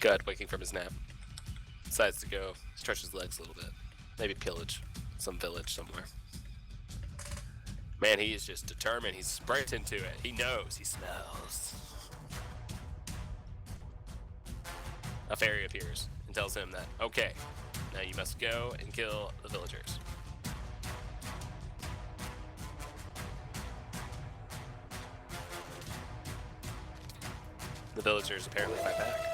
Gut, waking from his nap, decides to go stretch his legs a little bit. Maybe pillage some village somewhere. Man, he is just determined. He's sprinting to it. He knows. He smells. A fairy appears and tells him that, okay, now you must go and kill the villagers. The villagers apparently fight back.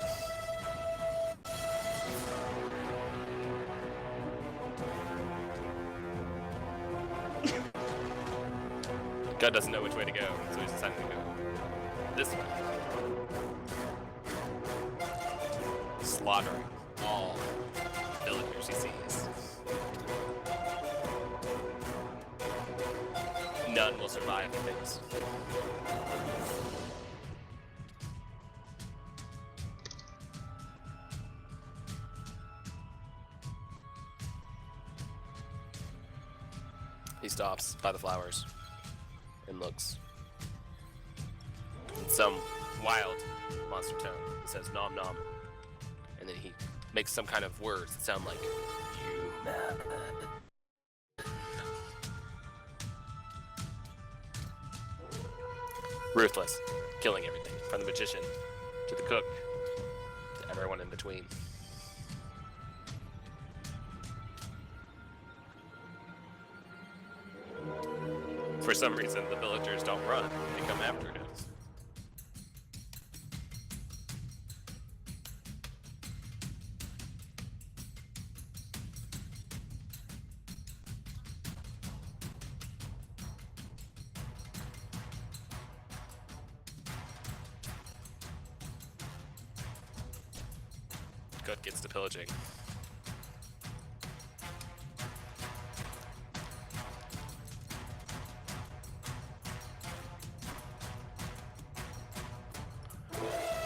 God doesn't know which way to go, so he's deciding to go this way. Slaughtering all villagers he sees. None will survive this. He stops by the flowers and looks. In some wild monster tone, he says nom nom, and then he makes some kind of words that sound like human. Ruthless, killing everything, from the magician to the cook to everyone in between. For some reason, the villagers don't run. They come after him. Gut gets to pillaging.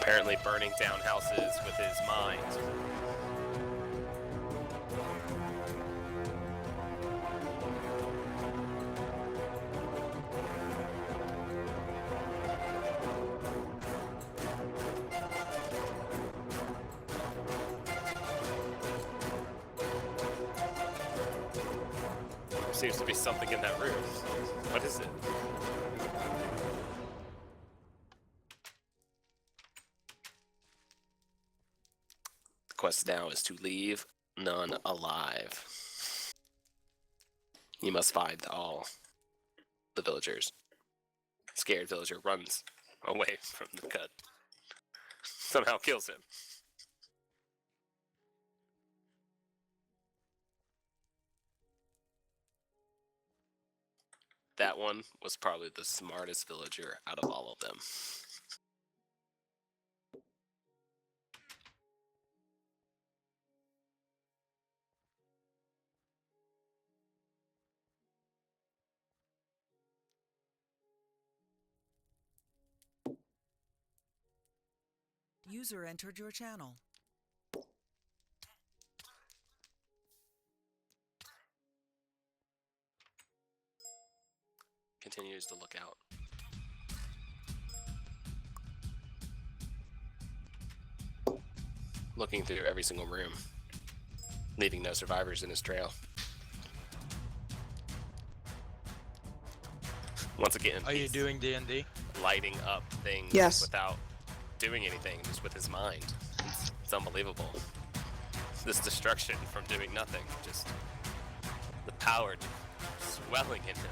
Apparently burning down houses with his mind. There seems to be something in that room. What is it? Quest now is to leave none alive. You must find all the villagers. Scared villager runs away from the cut. Somehow kills him. That one was probably the smartest villager out of all of them. User entered your channel. Continues to look out. Looking through every single room, leaving no survivors in his trail. Once again, Are you doing D&D? lighting up things without doing anything, just with his mind. It's unbelievable. This destruction from doing nothing, just the power swelling in him.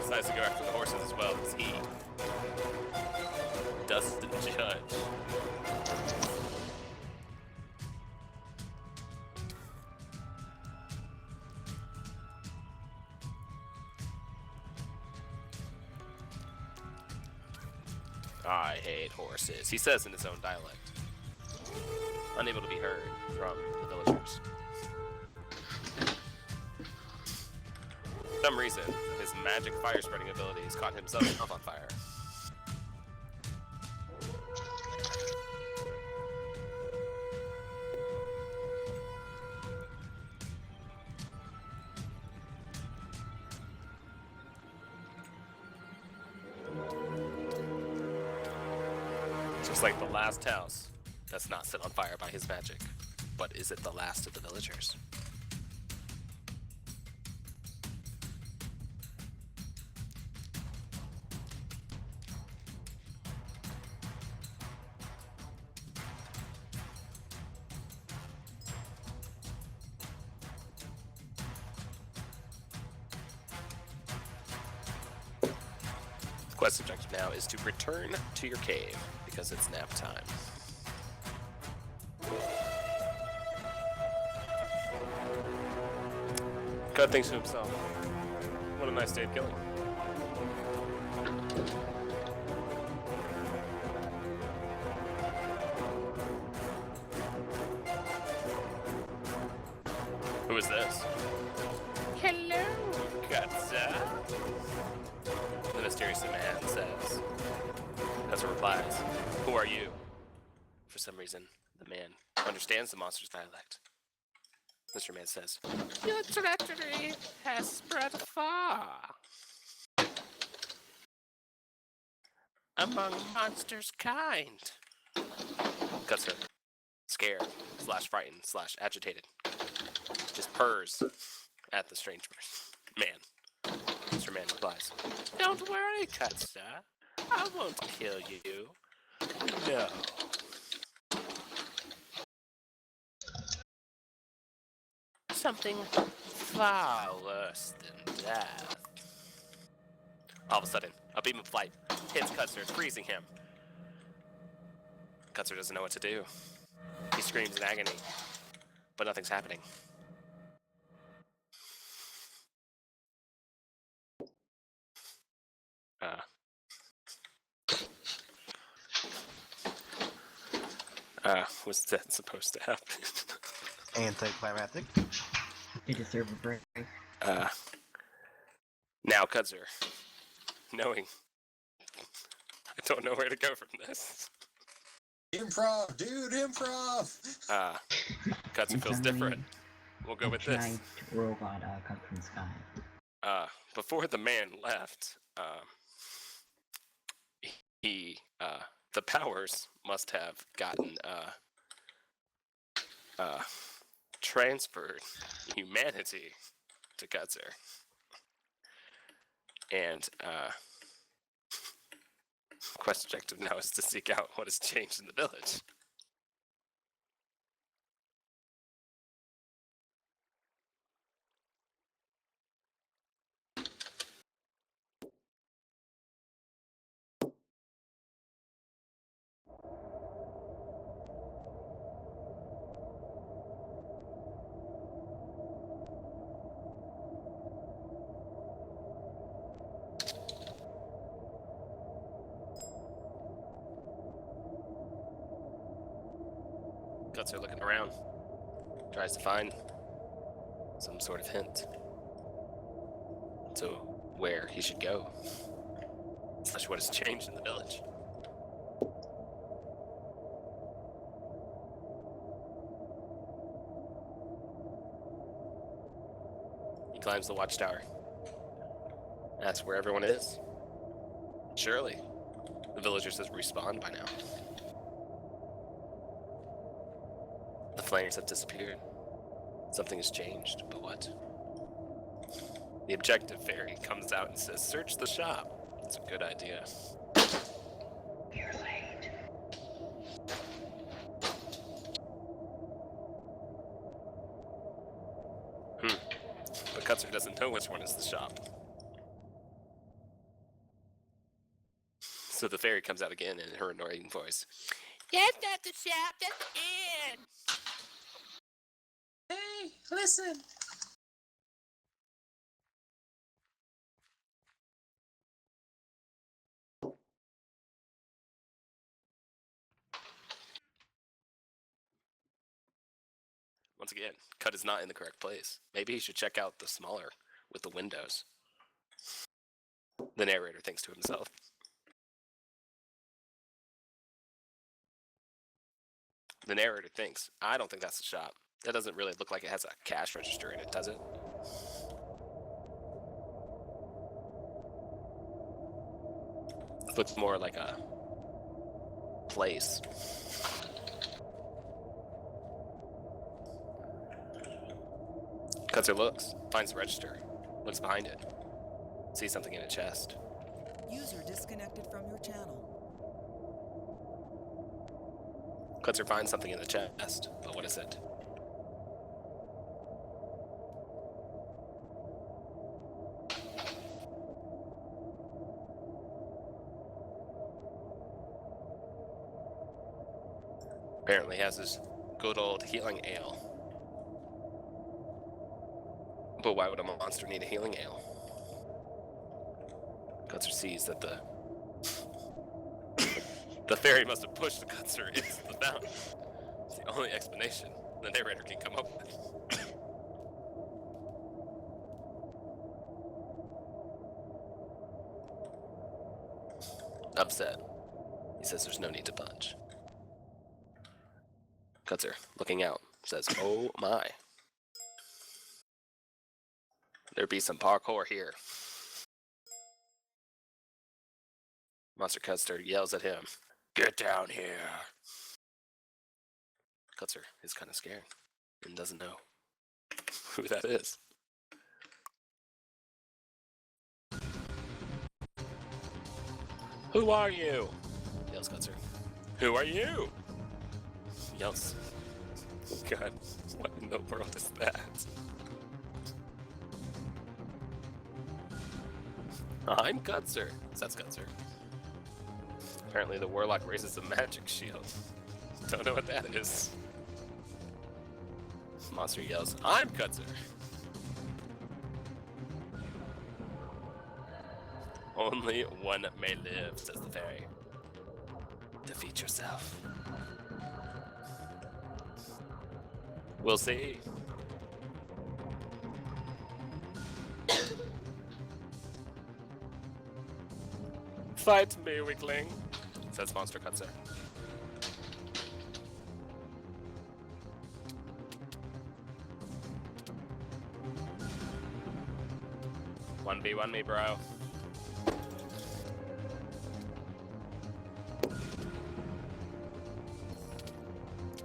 Decides to go after the horses as well, because he doesn't judge. I hate horses, he says in his own dialect. Unable to be heard from the villagers. For some reason, his his magic fire spreading ability, he's caught himself on fire. Just like the last house that's not set on fire by his magic. But is it the last of the villagers? The quest objective now is to return to your cave because it's nap time. God thinks to himself, what a nice day of killing. Who is this? Hello, Cudzer. The mysterious man says. Cudzer replies, who are you? For some reason, the man understands the monster's dialect. Mr. Man says, your treachery has spread far among monsters' kind. Cudzer, scared, / frightened, / agitated, just purrs at the strange man. Mr. Man replies, don't worry, Cudzer. I won't kill you. No. Something far worse than death. All of a sudden, a beam of light hits Cudzer, freezing him. Cudzer doesn't know what to do. He screams in agony, but nothing's happening. What's that supposed to happen? Anticlimactic. You deserve a break. Now Cudzer, knowing I don't know where to go from this. Improv, dude, improv! Cudzer feels different. We'll go with this. A giant robot comes from the sky. Before the man left, the powers must have gotten transferred humanity to Cudzer. And quest objective now is to seek out what has changed in the village. Cudzer looking around, tries to find some sort of hint to where he should go, / what has changed in the village. He climbs the watchtower. That's where everyone is. Surely, the villagers have respawned by now. The flames have disappeared. Something has changed, but what? The objective fairy comes out and says, search the shop. It's a good idea. You're late. But Cudzer doesn't know which one is the shop. So the fairy comes out again in her annoying voice. That's not the shop, that's the inn! Hey, listen! Once again, Cud is not in the correct place. Maybe he should check out the smaller with the windows. The narrator thinks to himself. The narrator thinks, I don't think that's a shop. That doesn't really look like it has a cash register in it, does it? It looks more like a place. Cudzer looks, finds the register, looks behind it, sees something in a chest. User disconnected from your channel. Cudzer finds something in the chest, but what is it? Apparently has this good old healing ale. But why would a monster need a healing ale? Cudzer sees that the fairy must have pushed the Cudzer into the fountain. It's the only explanation the narrator can come up with. Upset, he says there's no need to budge. Cudzer, looking out, says, oh my. There be some parkour here. Monster Cudzer yells at him, get down here. Cudzer is kind of scared and doesn't know who that is. Who are you? Yells Cudzer. Who are you? Yells. God, what in the world is that? I'm Cudzer, says Cudzer. Apparently the warlock raises a magic shield. Don't know what that is. Monster yells, I'm Cudzer. Only one may live, says the fairy. Defeat yourself. We'll see. Fight me, weakling, says Monster Cudzer. 1v1 me, bro.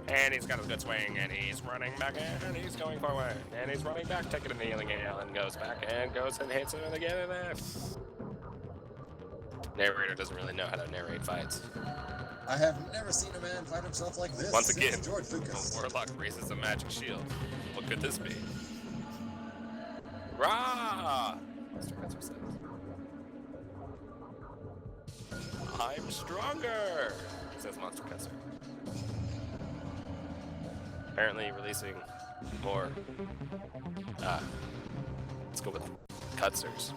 And he's got a good swing, and he's running back, and he's going forward, and he's running back, taking a healing ale, and goes back, and goes and hits him again, and then... Narrator doesn't really know how to narrate fights. I have never seen a man fight himself like this. Once again, George Lucas. a warlock raises a magic shield. What could this be? Rah! Monster Cudzer says. I'm stronger, says Monster Cudzer. Apparently releasing more, let's go with Cudzers,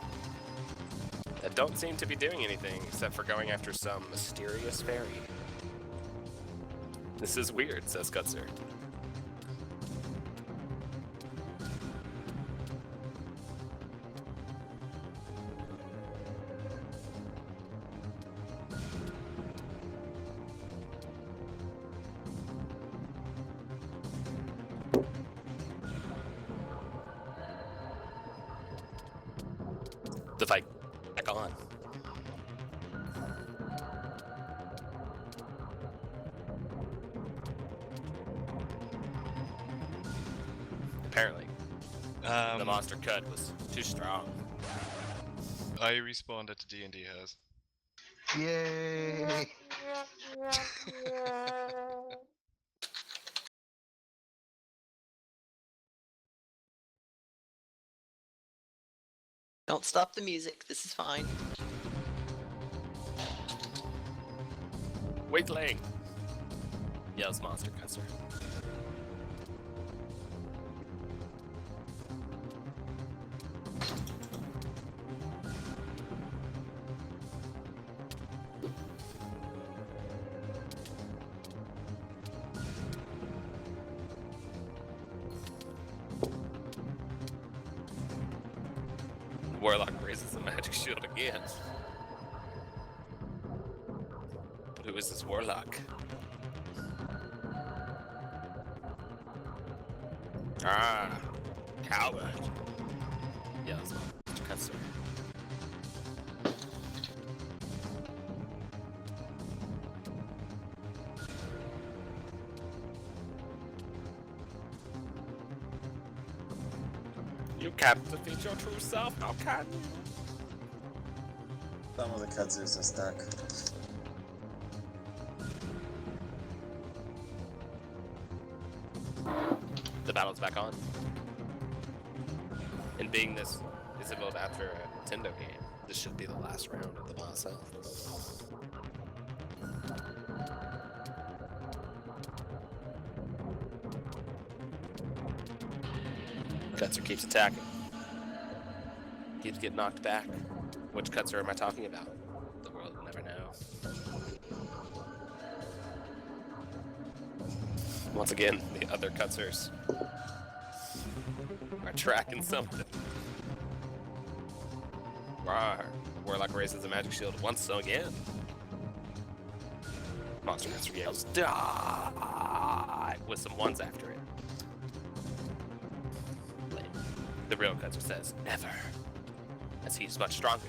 that don't seem to be doing anything except for going after some mysterious fairy. This is weird, says Cudzer. The fight back on. Apparently, the monster cut was too strong. I respawned at the DnD house. Yay! Don't stop the music, this is fine. Weakling! Yells Monster Cudzer. Warlock raises a magic shield again. But who is this warlock? Ah, coward. Yeah, that's Mr. Cudzer. You can't defeat your true self, how can you? Some of the Cudzers are stuck. The battle's back on. And being this is a build after a Nintendo game, this should be the last round of the boss health. Cudzer keeps attacking. Keeps getting knocked back. Which Cudzer am I talking about? The world will never know. Once again, the other Cudzers are tracking something. Rawr. Warlock raises the magic shield once again. Monster Cudzer yells, "Die!" with some ones after it. The real Cudzer says, "Never," as he's much stronger.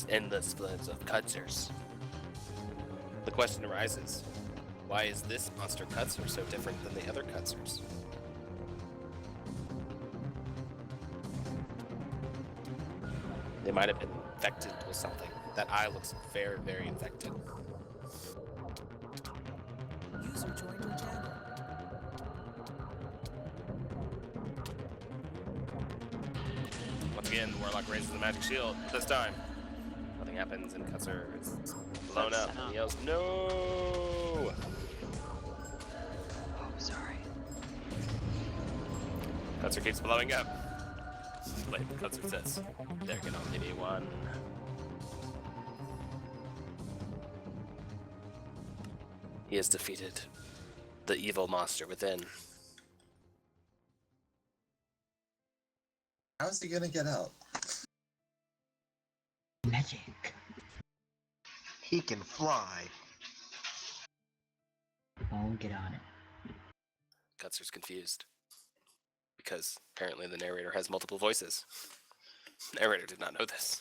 Endless floods of Cudzers. The question arises, why is this monster Cudzer so different than the other Cudzers? They might have been infected with something. That eye looks very, very infected. User joined your channel. Once again, the Warlock raises the magic shield. This time, nothing happens and Cudzer is blown up. He yells, "No!" Oh, sorry. Cudzer keeps blowing up. Like Cudzer says, "There can only be one." He has defeated the evil monster within. How's he gonna get out? Magic. He can fly. Oh, get on it. Cudzer's confused. Because apparently the narrator has multiple voices. The narrator did not know this.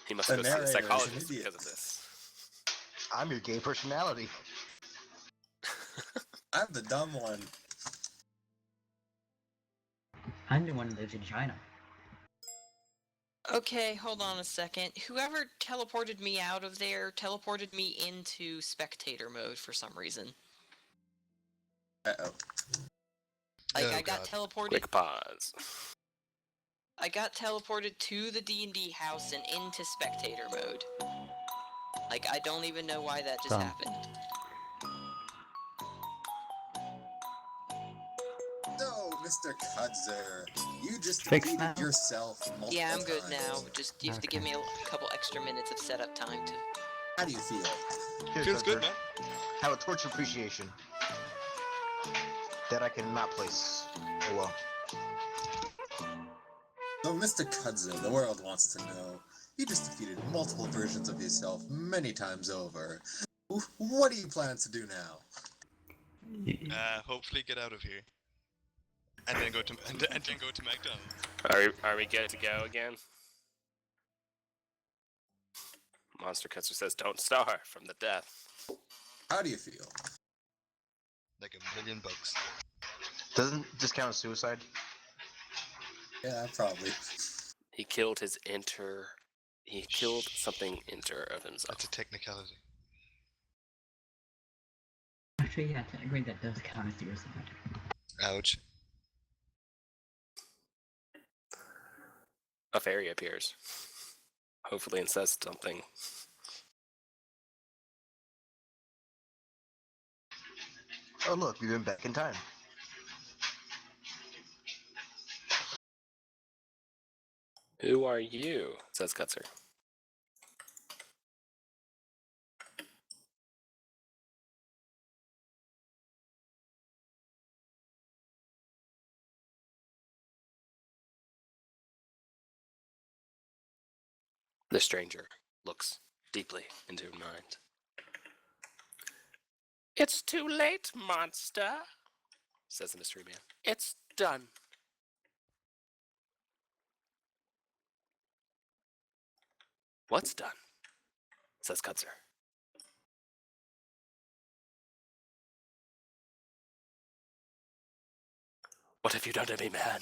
He must The go see a narrator is an psychologist idiot. because of this. I'm your gay personality. I'm the dumb one. I'm the one that lives in China. Okay, hold on a second. Whoever teleported me out of there teleported me into spectator mode for some reason. Uh-oh. Like, Oh, I got God. teleported. Quick pause. I got teleported to the D&D house and into spectator mode. Like, I don't even know why that just happened. No, Mr. Cudzer, you just Fix defeated now? yourself multiple Yeah, I'm good times. now. Just you have to give me a couple extra minutes of setup time to. How do you feel? Here, Feels good, Cudzer. man. Have a torch of appreciation. That I cannot place. Oh well. So, Mr. Cudzer, the world wants to know. You just defeated multiple versions of yourself many times over. What do you plan to do now? Hopefully get out of here. And then go to and then go to McDonald's. Are we good to go again? Monster Cudzer says, "Don't starve from the death." How do you feel? Like $1,000,000. Doesn't this count as suicide? Yeah, probably. He killed his He killed something inter of himself. That's a technicality. Actually, yeah, technically that does count as suicide. Ouch. A fairy appears. Hopefully and says something. Oh look, we've been back in time. Who are you? Says Cudzer. The stranger looks deeply into her mind. It's too late, monster, says the mystery man. It's done. What's done? Says Cudzer. What have you done to me, man?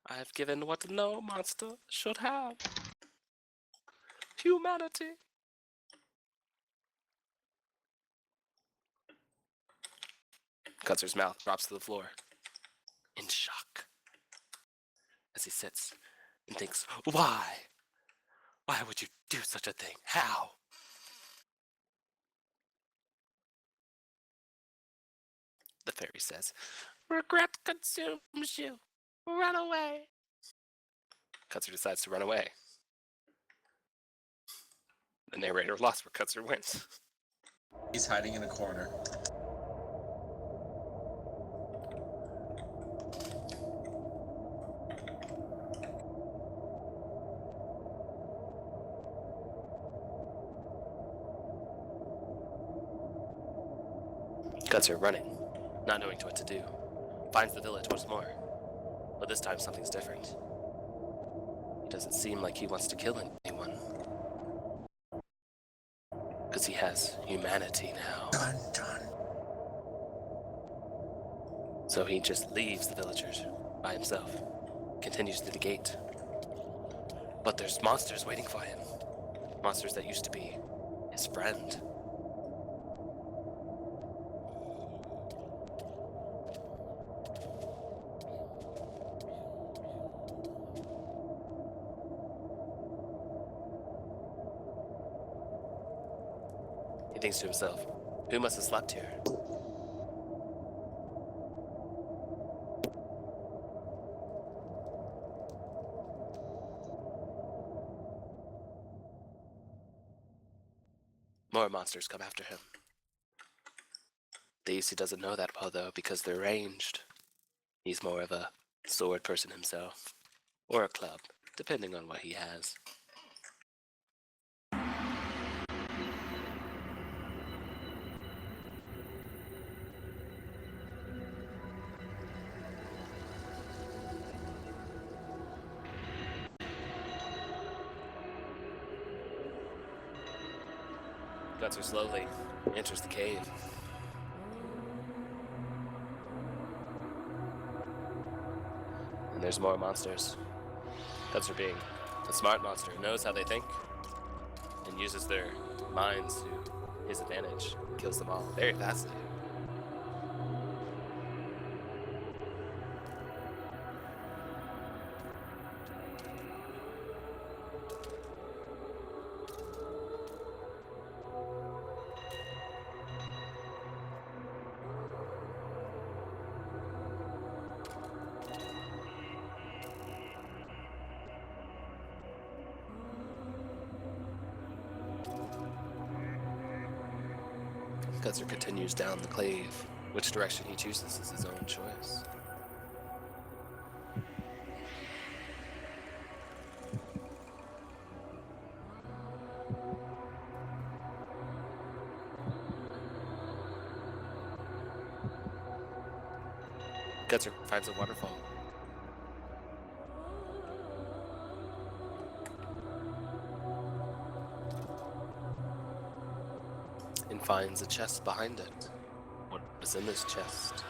I have given what no monster should have. Humanity. Cudzer's mouth drops to the floor in shock as he sits and thinks, why? Why would you do such a thing? How? The fairy says, regret consumes you. Run away. Cudzer decides to run away. The narrator lost where Cudzer went. He's hiding in a corner. Cudzer running, not knowing what to do. Finds the village once more. But this time something's different. He doesn't seem like he wants to kill anyone. Because he has humanity now. Dun, dun. So he just leaves the villagers by himself. Continues to the gate. But there's monsters waiting for him. Monsters that used to be his friend. He thinks to himself, who must have slept here? More monsters come after him. These he doesn't know that well though, because they're ranged. He's more of a sword person himself. Or a club, depending on what he has. Cudzer slowly enters the cave. And there's more monsters. Cudzer being a smart monster, knows how they think, and uses their minds to his advantage. Kills them all very fastly. Cudzer continues down the cave. Which direction he chooses is his own choice. Cudzer finds a waterfall. And finds a chest behind it. What is in this chest?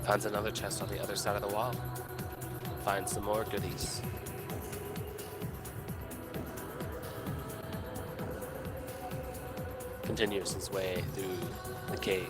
Finds another chest on the other side of the wall. Finds some more goodies. Continues his way through the cave.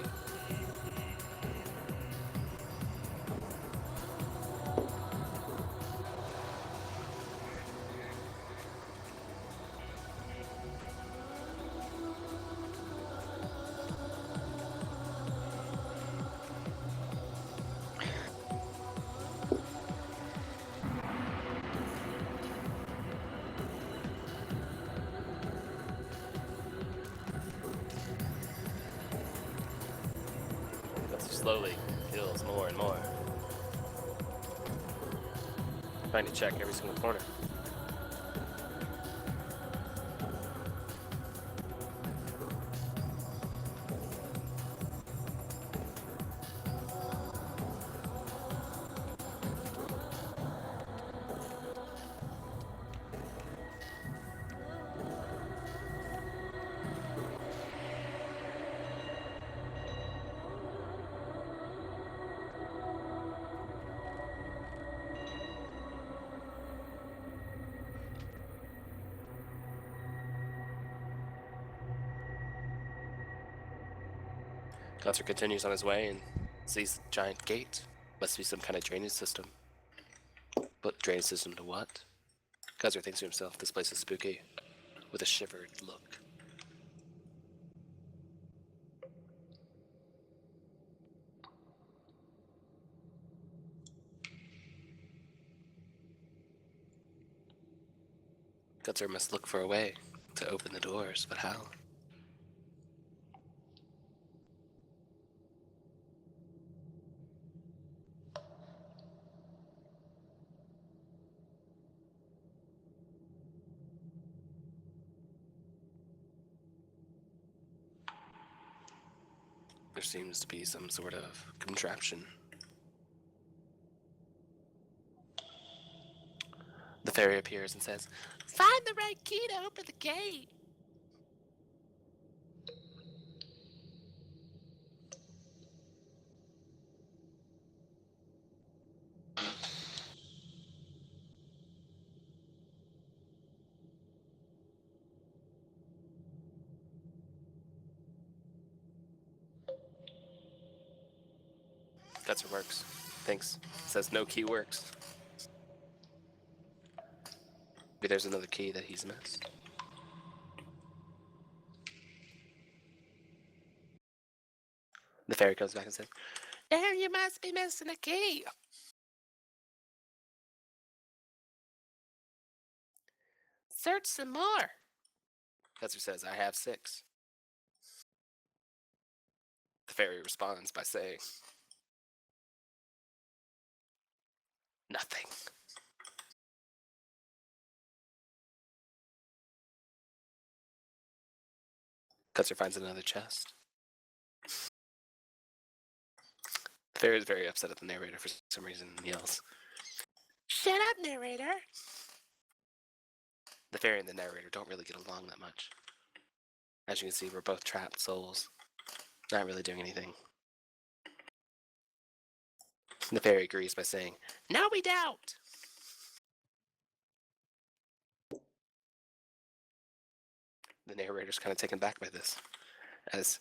Slowly kills more and more. Trying to check every single corner. Cudzer continues on his way and sees the giant gate. Must be some kind of drainage system. But drainage system to what? Cudzer thinks to himself, this place is spooky, with a shivered look. Cudzer must look for a way to open the doors, but how? There seems to be some sort of contraption. The fairy appears and says, "Find the right key to open the gate." Cudzer works. Thinks. Says no key works. Maybe there's another key that he's missed. The fairy comes back and says, "There, you must be missing a key. Search some more." Cudzer says, "I have 6. The fairy responds by saying, "Nothing." Cudzer finds another chest. The fairy is very upset at the narrator for some reason and yells, "Shut up, narrator!" The fairy and the narrator don't really get along that much. As you can see, we're both trapped souls, not really doing anything. The fairy agrees by saying, "No, we don't!" The narrator's kind of taken back by this, as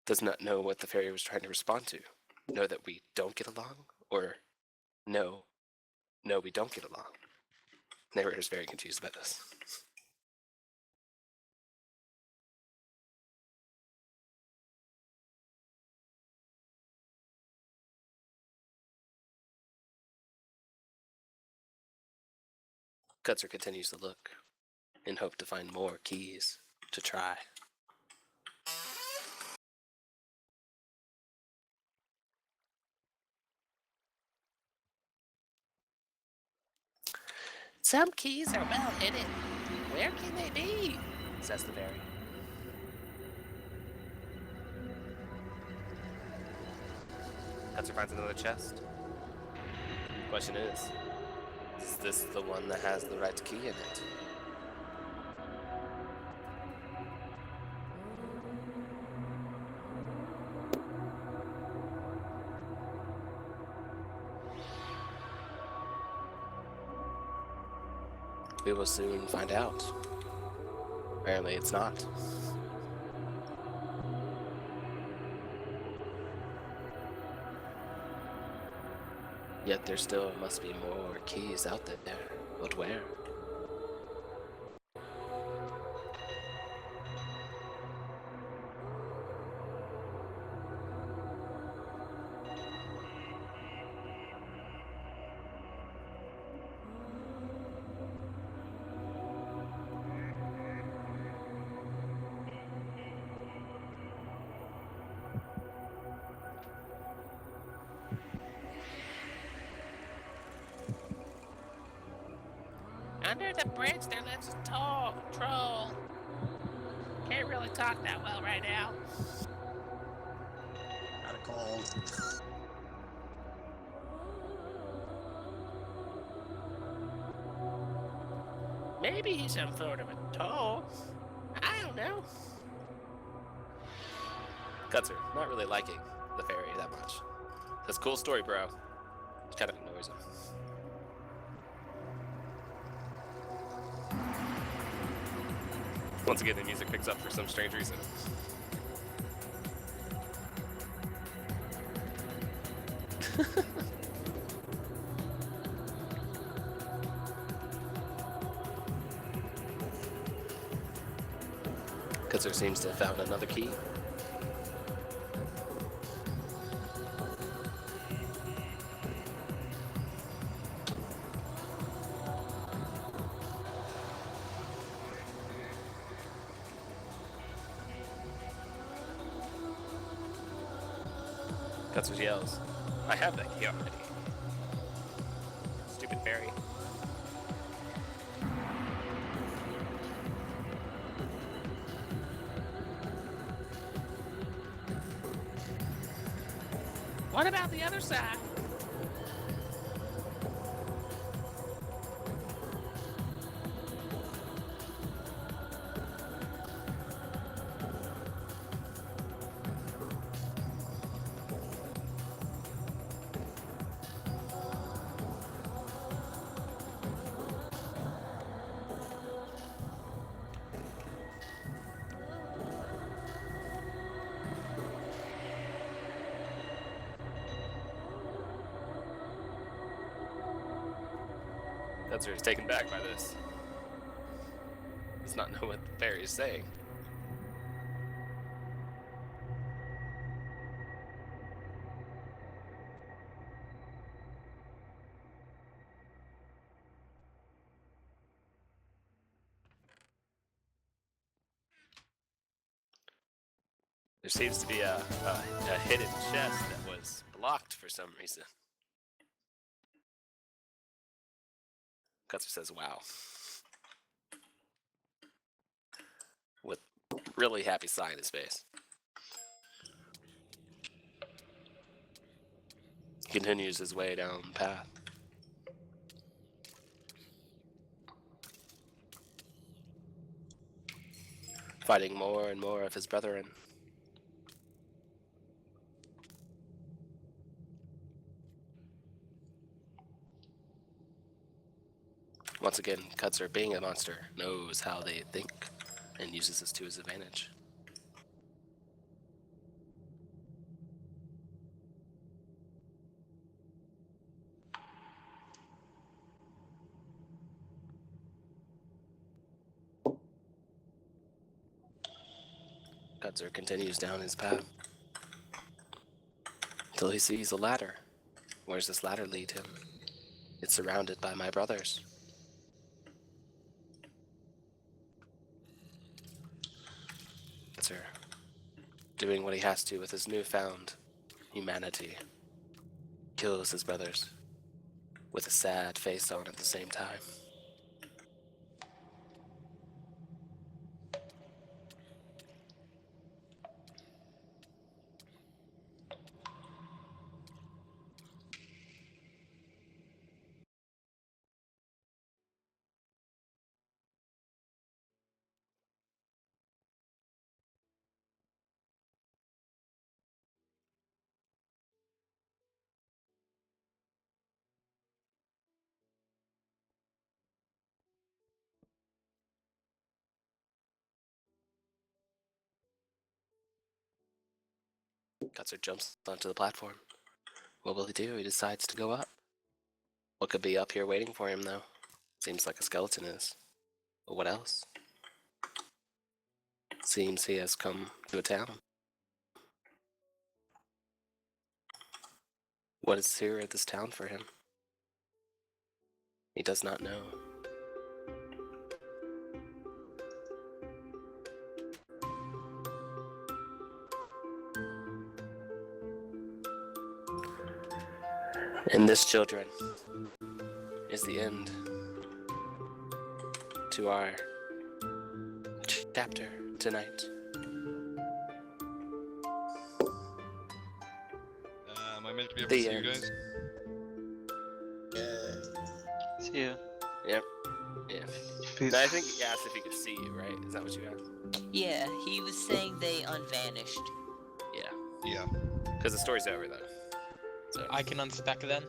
does not know what the fairy was trying to respond to. Know that we don't get along? Or no, we don't get along. The narrator's very confused about this. Cudzer continues to look, in hope to find more keys to try. "Some keys are well hidden. Where can they be?" says the fairy. Cudzer finds another chest. The question is this the one that has the right key in it? We will soon find out. Apparently it's not. Yet there still must be more keys out there. But where? Under the bridge there lives a troll. Can't really talk that well right now. Got a cold. Maybe he's some sort of a troll. I don't know. Cudzer, not really liking the fairy that much. That's a cool story, bro. It kind of annoys him. Once again, the music picks up for some strange reason. Cudzer seems to have found another key. Cudzer yells, I have that key already. Stupid fairy. What about the other side? Cudzer is taken back by this. Does not know what the fairy is saying. There seems to be a hidden chest that was blocked for some reason. Cudzer says, wow. With really happy sigh in his face. He continues his way down the path. Fighting more and more of his brethren. Once again, Cudzer, being a monster, knows how they think and uses this to his advantage. Cudzer continues down his path until he sees a ladder. Where's this ladder lead him? It's surrounded by my brothers. Cudzer, doing what he has to with his newfound humanity, kills his brothers with a sad face on at the same time. Cudzer jumps onto the platform. What will he do? He decides to go up. What could be up here waiting for him, though? Seems like a skeleton is. But what else? Seems he has come to a town. What is here at this town for him? He does not know. And this, children, is the end to our chapter tonight. Am I meant to be able to see you guys? See you. Yep. Yeah. Peace. No, I think he asked if he could see you, right? Is that what you asked? Yeah, he was saying they unvanished. Yeah. Yeah. Because the story's over, though. So. I can unspec then.